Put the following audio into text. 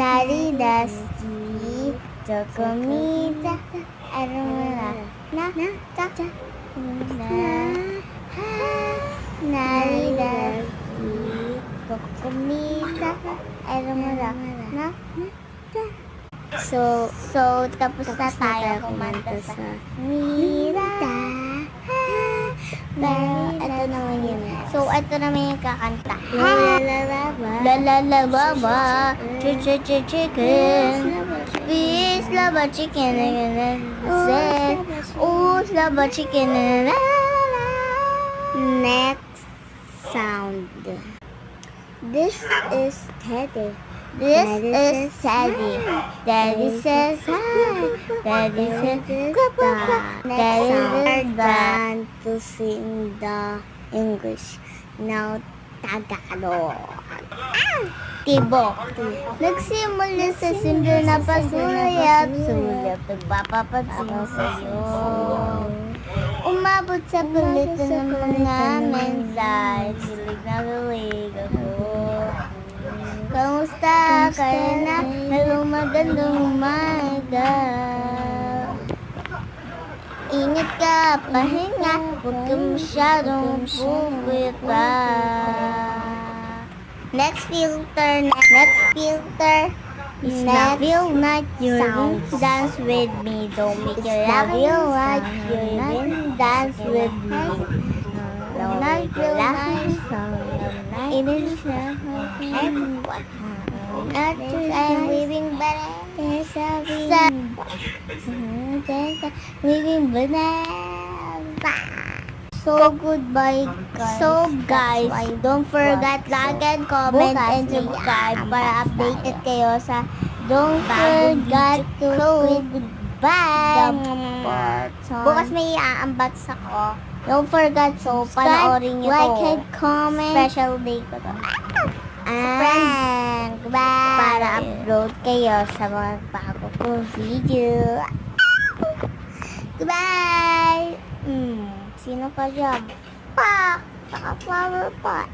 Naridasti, Tokomita, Arumala, Naridasti, Tokomita, Arumala, So, tapos na tayo kumanta sa Mira. Pero, ito naman yun. So, ito naman yung kakanta. La-la-la-ba-ba, chicken. Fish, lava, chicken. Lava, chicken. Next sound. This is Teddy. This is Teddy. Daddy says hi. Daddy says goodbye. Daddy is done to sing the English. Now, Tagalog. Tibok. Nagsimula sa simple na pasulayap. Nagpapapansin sa'yo. Umabot sa palitan ng mga mensahe. Silig na galig ako. Kamusta ka na? Magandang umaga. Ingat ka, pahinga. Huwag ka masyadong pupita. Next filter is not feel like you're dance with me. Don't make it feel like you're dance with me. Don't feel like it is not I'm weaving banana. Weaving banana. So goodbye, guys. So guys, don't forget like and comment and subscribe para updated kayo sa don't forget to goodbye. Bukas may i-unbox ako. Don't forget to panoorin nyo like and comment. Special day ko to. And para upload kayo sa mga bago kong video. Goodbye! Sino pa dyan? Pa! Naka-flower pa.